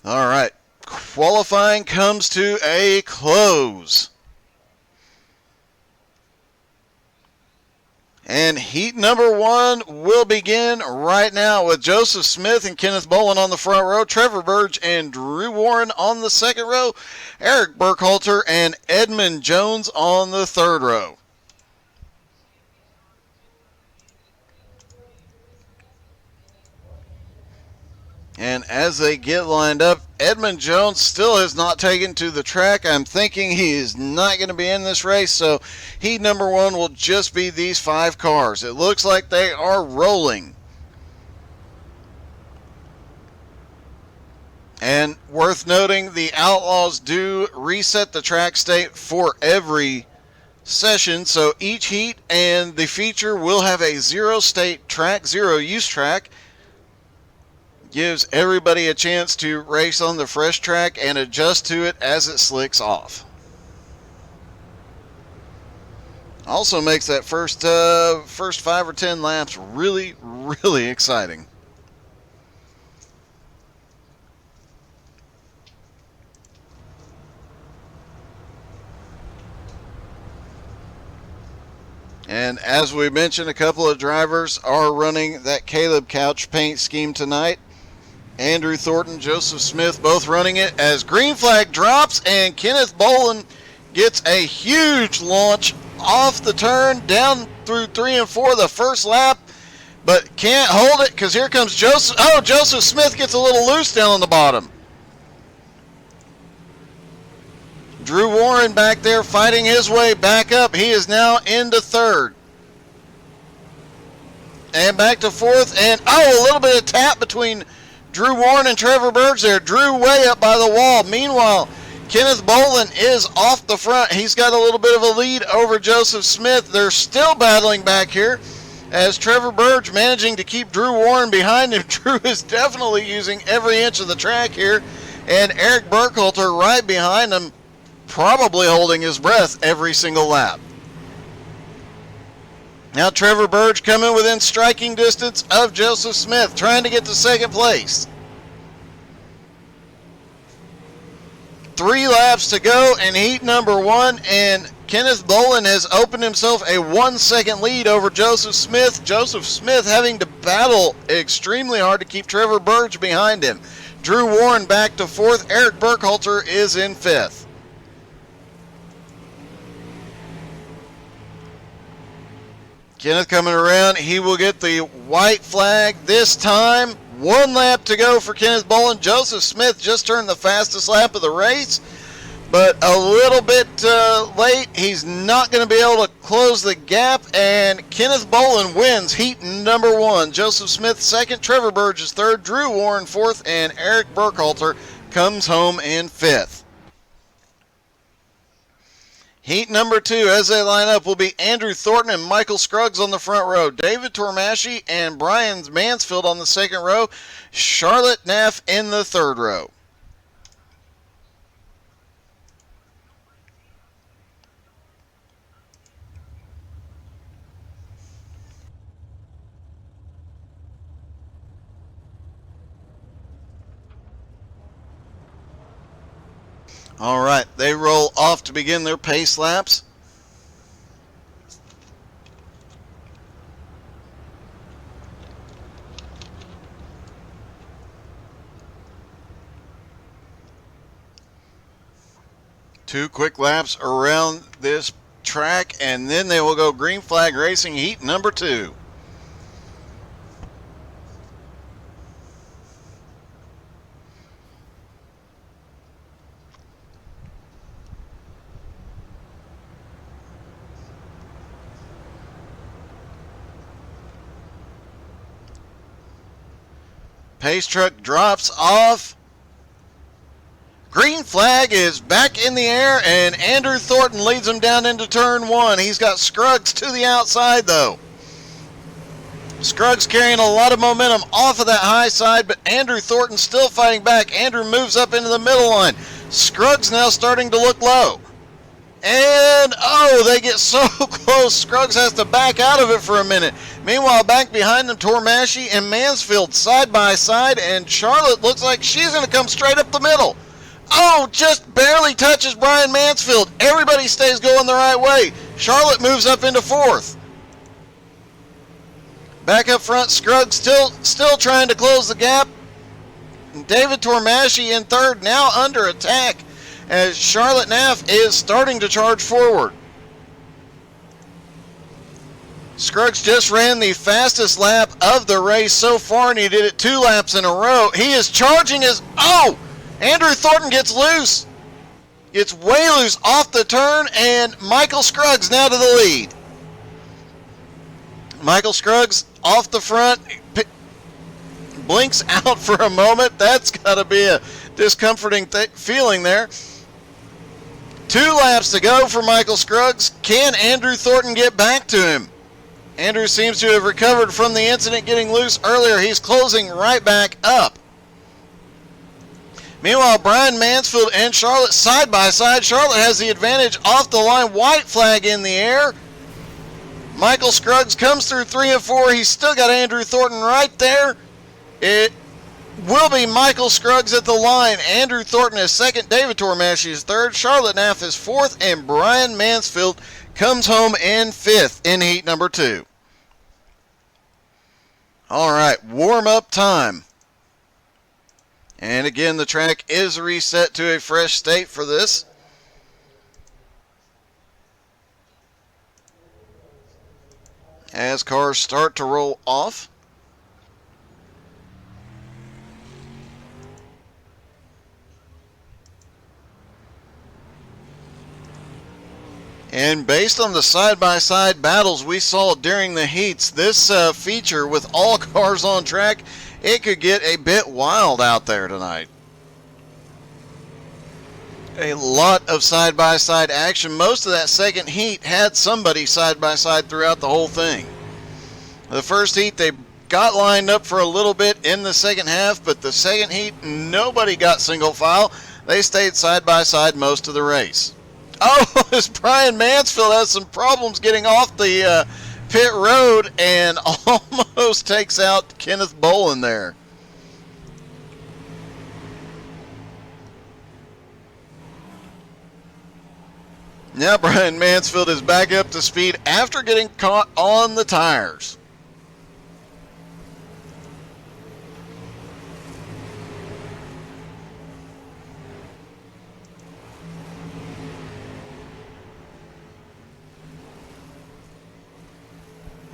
All right, qualifying comes to a close. And heat number 1 will begin right now with Joseph Smith and Kenneth Bolin on the front row, Trevor Burge and Drew Warren on the second row, Eric Burkhalter and Edmund Jones on the third row. And as they get lined up, Edmund Jones still has not taken to the track. I'm thinking he is not going to be in this race, so heat number 1 will just be these 5 cars. It looks like they are rolling. And worth noting, the Outlaws do reset the track state for every session, so each heat and the feature will have a 0 state track, 0 use track. Gives everybody a chance to race on the fresh track and adjust to it as it slicks off. Also makes that first 5 or 10 laps really, really exciting. And as we mentioned, a couple of drivers are running that Caleb Couch paint scheme tonight. Andrew Thornton, Joseph Smith, both running it as green flag drops, and Kenneth Bolin gets a huge launch off the turn down through 3 and 4 the first lap, but can't hold it because here comes Joseph. Oh, Joseph Smith gets a little loose down on the bottom. Drew Warren back there fighting his way back up. He is now into third. And back to fourth, and a little bit of tap between Drew Warren and Trevor Burge there. Drew way up by the wall. Meanwhile, Kenneth Bolin is off the front. He's got a little bit of a lead over Joseph Smith. They're still battling back here as Trevor Burge managing to keep Drew Warren behind him. Drew is definitely using every inch of the track here. And Eric Burkhalter right behind him, probably holding his breath every single lap. Now Trevor Burge coming within striking distance of Joseph Smith, trying to get to second place. 3 laps to go in heat number 1, and Kenneth Bolin has opened himself a 1-second lead over Joseph Smith. Joseph Smith having to battle extremely hard to keep Trevor Burge behind him. Drew Warren back to 4th. Eric Burkhalter is in 5th. Kenneth coming around. He will get the white flag this time. 1 lap to go for Kenneth Bolin. Joseph Smith just turned the fastest lap of the race, but a little bit late. He's not going to be able to close the gap, and Kenneth Bolin wins heat number 1. Joseph Smith 2nd, Trevor Burge is 3rd, Drew Warren 4th, and Eric Burkhalter comes home in 5th. Heat number 2, as they line up, will be Andrew Thornton and Michael Scruggs on the front row, David Tormasci and Brian Mansfield on the second row, Charlotte Neff in the third row. All right, they roll off to begin their pace laps. Two quick laps around this track, and then they will go green flag racing heat number 2. Pace truck drops off. Green flag is back in the air, and Andrew Thornton leads him down into turn 1. He's got Scruggs to the outside, though. Scruggs carrying a lot of momentum off of that high side, but Andrew Thornton still fighting back. Andrew moves up into the middle line. Scruggs now starting to look low. And, oh, they get so close, Scruggs has to back out of it for a minute. Meanwhile, back behind them, Tormasci and Mansfield side by side, and Charlotte looks like she's going to come straight up the middle. Oh, just barely touches Brian Mansfield. Everybody stays going the right way. Charlotte moves up into fourth. Back up front, Scruggs still trying to close the gap. David Tormasci in third, now under attack as Charlotte Naff is starting to charge forward. Scruggs just ran the fastest lap of the race so far, and he did it 2 laps in a row. He is charging his... Oh! Andrew Thornton gets loose. It's way loose off the turn, and Michael Scruggs now to the lead. Michael Scruggs off the front, blinks out for a moment. That's got to be a discomforting feeling there. 2 laps to go for Michael Scruggs. Can Andrew Thornton get back to him? Andrew seems to have recovered from the incident getting loose earlier. He's closing right back up. Meanwhile, Brian Mansfield and Charlotte side by side. Charlotte has the advantage off the line. White flag in the air. Michael Scruggs comes through 3 and 4. He's still got Andrew Thornton right there. It will be Michael Scruggs at the line. Andrew Thornton is second. David Tormasci is third. Charlotte Naff is fourth. And Brian Mansfield comes home in fifth in heat number 2. All right, warm-up time. And again, the track is reset to a fresh state for this. As cars start to roll off. And based on the side-by-side battles we saw during the heats, this feature with all cars on track, it could get a bit wild out there tonight. A lot of side-by-side action. Most of that second heat had somebody side-by-side throughout the whole thing. The first heat, they got lined up for a little bit in the second half, but the second heat, nobody got single file. They stayed side-by-side most of the race. Oh, as Brian Mansfield has some problems getting off the pit road and almost takes out Kenneth Bolin there. Now Brian Mansfield is back up to speed after getting caught on the tires.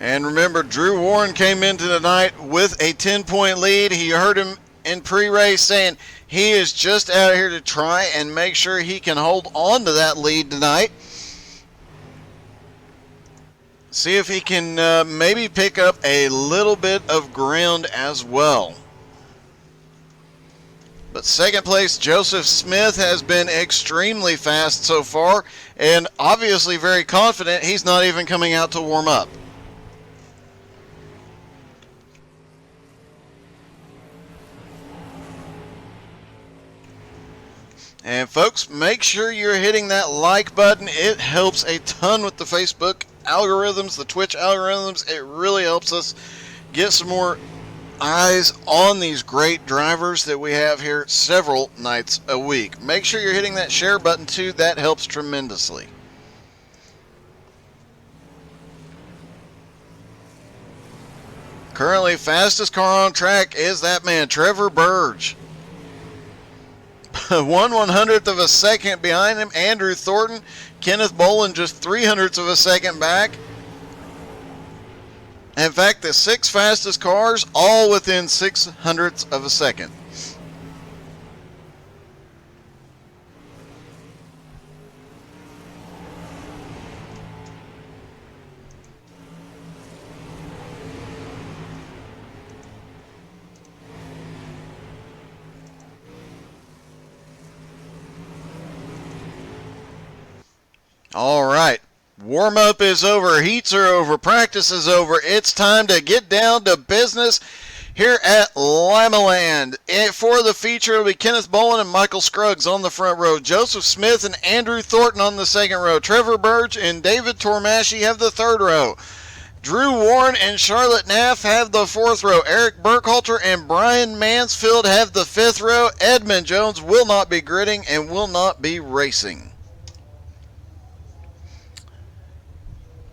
And remember, Drew Warren came into the night with a 10-point lead. He heard him in pre-race saying he is just out here to try and make sure he can hold on to that lead tonight. See if he can maybe pick up a little bit of ground as well. But second place, Joseph Smith has been extremely fast so far and obviously very confident. He's not even coming out to warm up. And folks, make sure you're hitting that like button. It helps a ton with the Facebook algorithms, the Twitch algorithms. It really helps us get some more eyes on these great drivers that we have here several nights a week. Make sure you're hitting that share button too. That helps tremendously. Currently, fastest car on track is that man, Trevor Burge. 1/100th of a second behind him, Andrew Thornton. Kenneth Bolin just 300ths of a second back. In fact, the 6 fastest cars all within 600ths of a second. All right, warm-up is over, heats are over, practice is over. It's time to get down to business. here at Limaland. For the feature, it'll be Kenneth Bolin and Michael Scruggs on the front row. Joseph Smith and Andrew Thornton on the second row. Trevor Burge and David Tormasci have the third row. Drew Warren and Charlotte Naff have the fourth row. Eric Burkhalter and Brian Mansfield have the fifth row. Edmund Jones will not be gridding and will not be racing.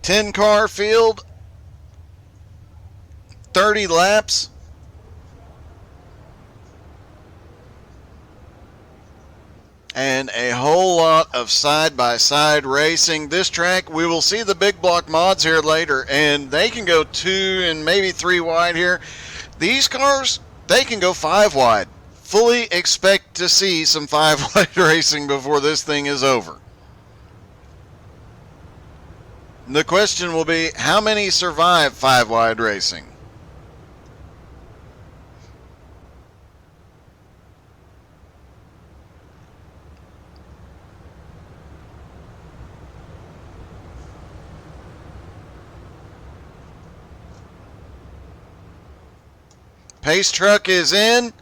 10-car field, 30 laps. And a whole lot of side-by-side racing. This track, we will see the big block mods here later, and they can go 2 and maybe 3 wide here. These cars, they can go 5 wide. Fully expect to see some 5 wide racing before this thing is over. The question will be, how many survive 5 wide racing? Pace truck is in.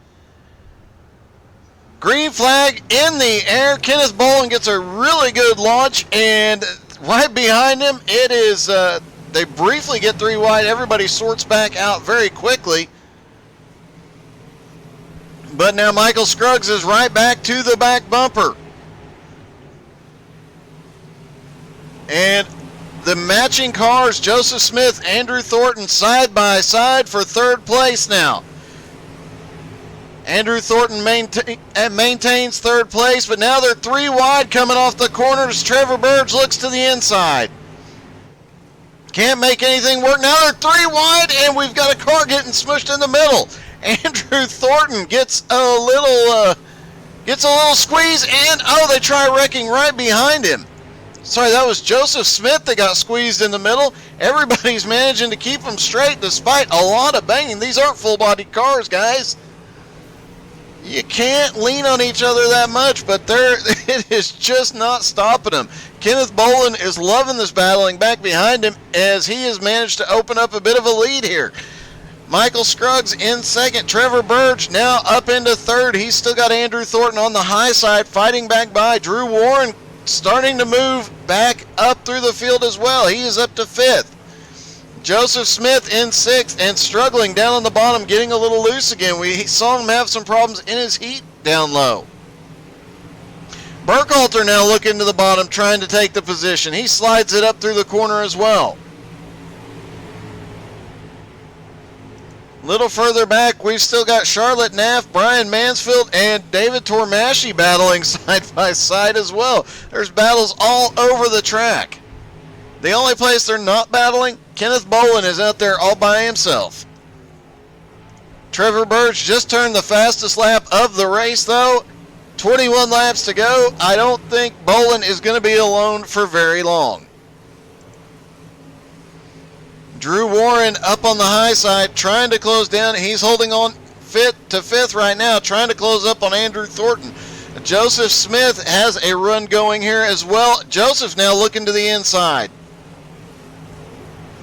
Green flag in the air. Kenneth Bolin gets a really good launch, and right behind him, it is, they briefly get 3 wide. Everybody sorts back out very quickly. But now Michael Scruggs is right back to the back bumper. And the matching cars, Joseph Smith, Andrew Thornton, side by side for third place now. Andrew Thornton maintains third place, but now they're 3 wide coming off the corners. Trevor Burge looks to the inside. Can't make anything work. Now they're 3 wide, and we've got a car getting smushed in the middle. Andrew Thornton gets a little squeeze, and they try wrecking right behind him. Sorry, that was Joseph Smith that got squeezed in the middle. Everybody's managing to keep them straight despite a lot of banging. These aren't full-bodied cars, guys. You can't lean on each other that much, but it is just not stopping them. Kenneth Bolin is loving this battling back behind him as he has managed to open up a bit of a lead here. Michael Scruggs in second. Trevor Burge now up into third. He's still got Andrew Thornton on the high side fighting back by. Drew Warren starting to move back up through the field as well. He is up to fifth. Joseph Smith in sixth and struggling down on the bottom, getting a little loose again. We saw him have some problems in his heat down low. Burkhalter now looking to the bottom, trying to take the position. He slides it up through the corner as well. A little further back, we've still got Charlotte Naff, Brian Mansfield, and David Tormasci battling side by side as well. There's battles all over the track. The only place they're not battling, Kenneth Bolin is out there all by himself. Trevor Burge just turned the fastest lap of the race, though. 21 laps to go. I don't think Bolin is going to be alone for very long. Drew Warren up on the high side, trying to close down. He's holding on fifth right now, trying to close up on Andrew Thornton. Joseph Smith has a run going here as well. Joseph now looking to the inside.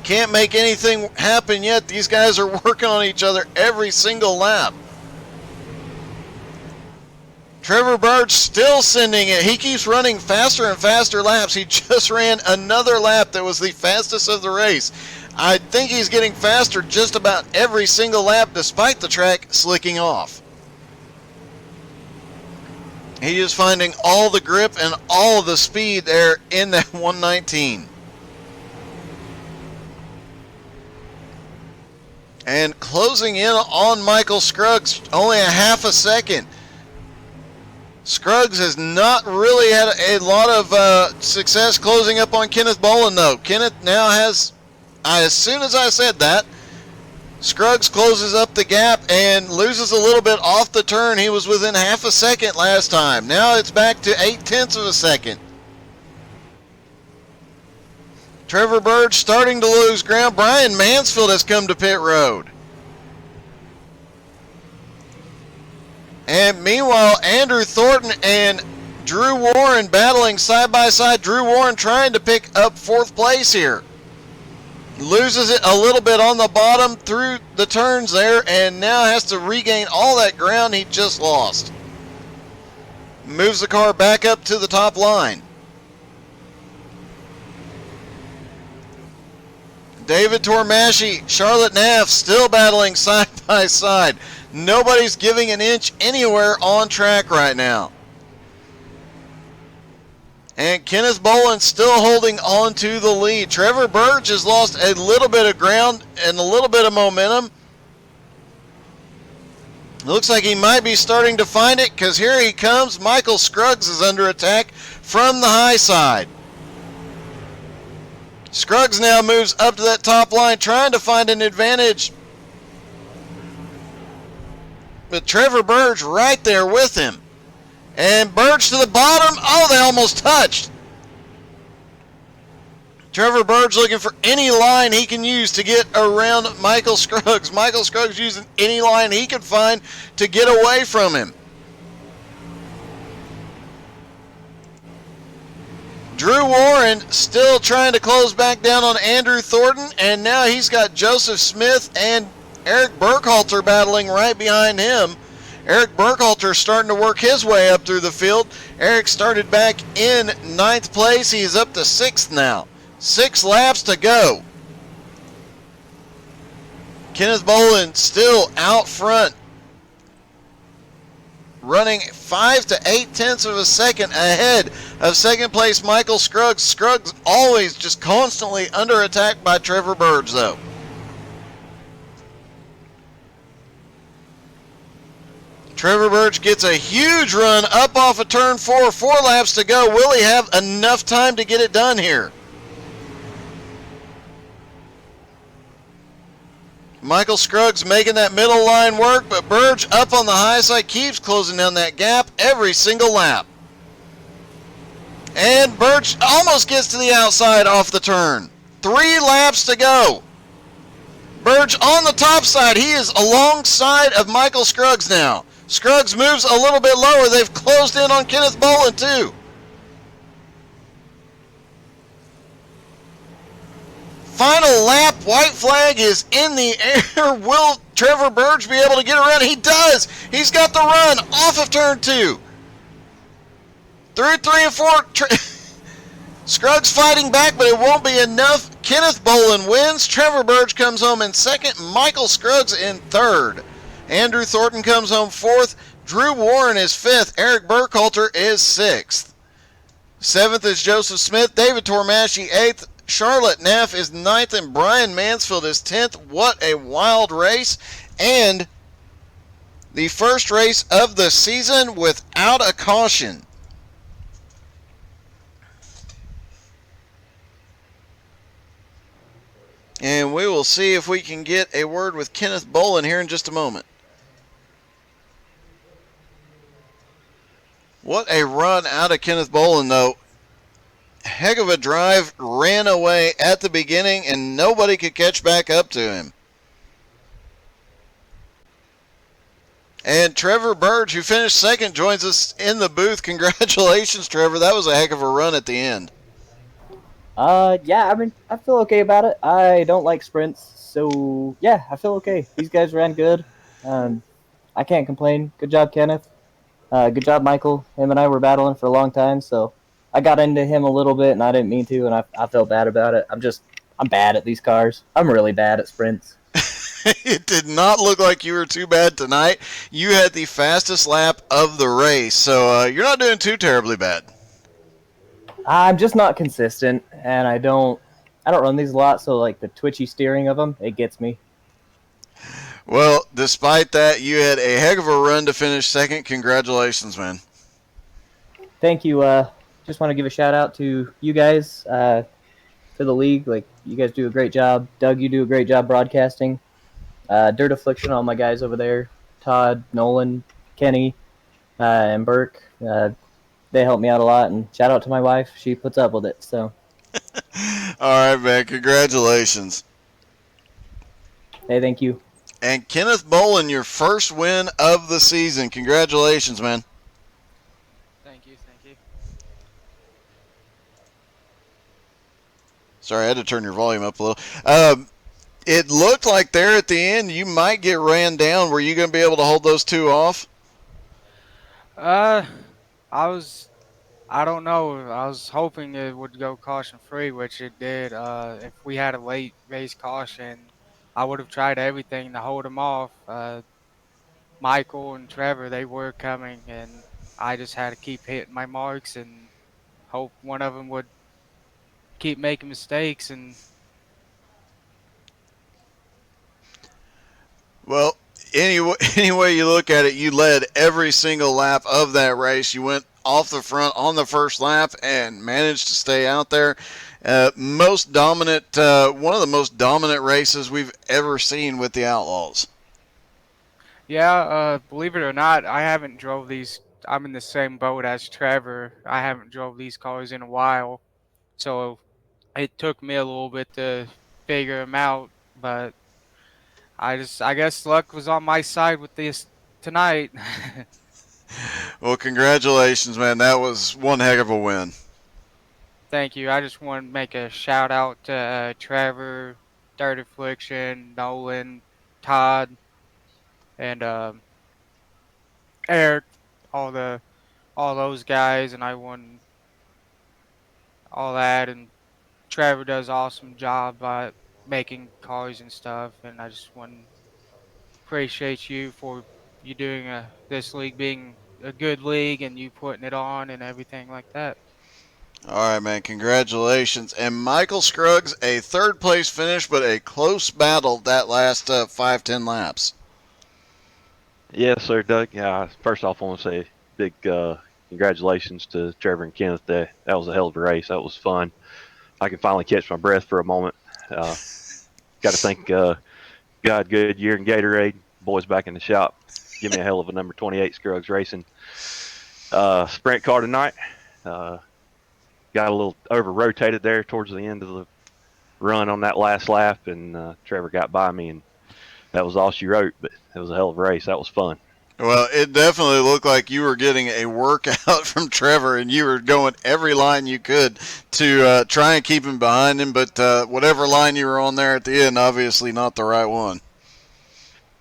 Can't make anything happen yet. These guys are working on each other every single lap. Trevor Burge still sending it. He keeps running faster and faster laps. He just ran another lap that was the fastest of the race. I think he's getting faster just about every single lap despite the track slicking off. He is finding all the grip and all the speed there in that 119. And closing in on Michael Scruggs, only a half a second. Scruggs has not really had a lot of success closing up on Kenneth Bolin, though. Kenneth now has, as soon as I said that, Scruggs closes up the gap and loses a little bit off the turn. He was within half a second last time. Now it's back to 0.8 of a second. Trevor Burge starting to lose ground. Brian Mansfield has come to pit road. And meanwhile, Andrew Thornton and Drew Warren battling side by side. Drew Warren trying to pick up fourth place here. Loses it a little bit on the bottom through the turns there, and now has to regain all that ground he just lost. Moves the car back up to the top line. David Tormasci, Charlotte Naff still battling side by side. Nobody's giving an inch anywhere on track right now. And Kenneth Boland still holding on to the lead. Trevor Burge has lost a little bit of ground and a little bit of momentum. Looks like he might be starting to find it, because here he comes. Michael Scruggs is under attack from the high side. Scruggs now moves up to that top line, trying to find an advantage. But Trevor Burge right there with him. And Burge to the bottom. Oh, they almost touched. Trevor Burge looking for any line he can use to get around Michael Scruggs. Michael Scruggs using any line he could find to get away from him. Drew Warren still trying to close back down on Andrew Thornton, and now he's got Joseph Smith and Eric Burkhalter battling right behind him. Eric Burkhalter starting to work his way up through the field. Eric started back in 9th place. He's up to 6th now. 6 laps to go. Kenneth Boland still out front, running 5 to 8 tenths of a second ahead of 2nd place Michael Scruggs. Scruggs always just constantly under attack by Trevor Burge, though. Trevor Burge gets a huge run up off of turn 4. 4 laps to go. Will he have enough time to get it done here? Michael Scruggs making that middle line work, but Burge up on the high side keeps closing down that gap every single lap. And Burge almost gets to the outside off the turn. 3 laps to go. Burge on the top side. He is alongside of Michael Scruggs now. Scruggs moves a little bit lower. They've closed in on Kenneth Boland too. Final lap, white flag is in the air. Will Trevor Burge be able to get around? He does. He's got the run off of turn 2. Through 3 and 4. Scruggs fighting back, but it won't be enough. Kenneth Boland wins. Trevor Burge comes home in 2nd. Michael Scruggs in 3rd. Andrew Thornton comes home 4th. Drew Warren is 5th. Eric Burkhalter is 6th. 7th is Joseph Smith. David Tormasci 8th. Charlotte Naff is 9th, and Brian Mansfield is 10th. What a wild race. And the first race of the season without a caution. And we will see if we can get a word with Kenneth Boland here in just a moment. What a run out of Kenneth Boland, though. Heck of a drive, ran away at the beginning, and nobody could catch back up to him. And Trevor Burge, who finished 2nd, joins us in the booth. Congratulations, Trevor. That was a heck of a run at the end. Yeah, I mean, I feel okay about it. I don't like sprints, so yeah, I feel okay. These guys ran good. I can't complain. Good job, Kenneth. Good job, Michael. Him and I were battling for a long time, so I got into him a little bit, and I didn't mean to, and I felt bad about it. I'm bad at these cars. I'm really bad at sprints. It did not look like you were too bad tonight. You had the fastest lap of the race, so you're not doing too terribly bad. I'm just not consistent, and I don't run these a lot, so like the twitchy steering of them, it gets me. Well, despite that, you had a heck of a run to finish 2nd. Congratulations, man. Thank you. Just want to give a shout out to you guys, to the league. Like, you guys do a great job. Doug, you do a great job broadcasting. Dirt Affliction, all my guys over there, Todd, Nolan, Kenny, and Burke. They help me out a lot, and shout out to my wife. She puts up with it. So. All right, man. Congratulations. Hey, thank you. And Kenneth Boland, your first win of the season. Congratulations, man. Thank you. Sorry, I had to turn your volume up a little. It looked like there at the end you might get ran down. Were you going to be able to hold those two off? Uh, I was, I don't know. I was hoping it would go caution free, which it did. If we had a late race caution, I would have tried everything to hold them off. Michael and Trevor, they were coming, and I just had to keep hitting my marks and hope one of them would keep making mistakes. And Well, any way you look at it, you led every single lap of that race. You went off the front on the first lap and managed to stay out there. Most dominant, one of the most dominant races we've ever seen with the Outlaws. yeah, believe it or not, I haven't drove these. I'm in the same boat as Trevor. I haven't drove these cars in a while, so it took me a little bit to figure them out. But I guess luck was on my side with this tonight. Well, congratulations, man. That was one heck of a win. Thank you. I just want to make a shout out to Trevor, Third Affliction, Nolan, Todd, and Eric, all the all those guys, and I won all that. And Trevor does awesome job making cars and stuff. And I just want to appreciate you for you doing this league being a good league and you putting it on and everything like that. All right, man. Congratulations. And Michael Scruggs, a third place finish, but a close battle that last 5-10 laps. Yes, sir, Doug. Yeah, first off, I want to say big congratulations to Trevor and Kenneth. That was a hell of a race. That was fun. I can finally catch my breath for a moment. Got to thank God Goodyear and Gatorade. Boys back in the shop. Give me a hell of a number 28 Scruggs Racing. Sprint car tonight. Got a little over-rotated there towards the end of the run on that last lap, and Trevor got by me, and that was all she wrote, but it was a hell of a race. That was fun. Well, it definitely looked like you were getting a workout from Trevor, and you were going every line you could to try and keep him behind him. But whatever line you were on there at the end, obviously not the right one.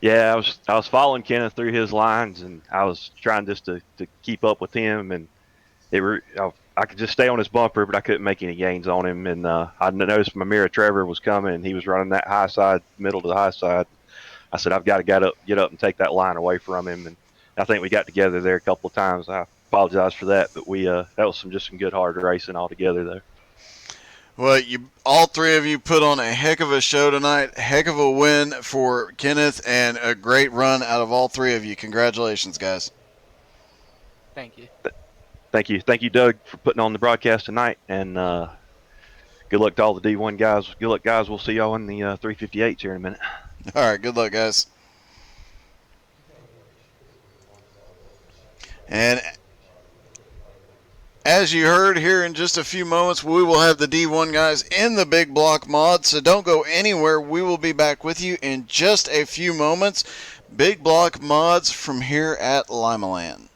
Yeah, I was following Kenneth through his lines, and I was trying just to keep up with him, and I could just stay on his bumper, but I couldn't make any gains on him. And I noticed Mamira Trevor was coming, and he was running that high side, middle to the high side. I said, I've got to get up and take that line away from him. And I think we got together there a couple of times. I apologize for that, but that was some good hard racing all together there. Well, all three of you put on a heck of a show tonight. Heck of a win for Kenneth, and a great run out of all three of you. Congratulations, guys. Thank you. Thank you, Doug, for putting on the broadcast tonight. And good luck to all the D1 guys. Good luck, guys. We'll see y'all in the 358s here in a minute. All right, good luck, guys. And as you heard, here in just a few moments, we will have the D1 guys in the big block mod, so don't go anywhere. We will be back with you in just a few moments. Big block mods from here at Limaland.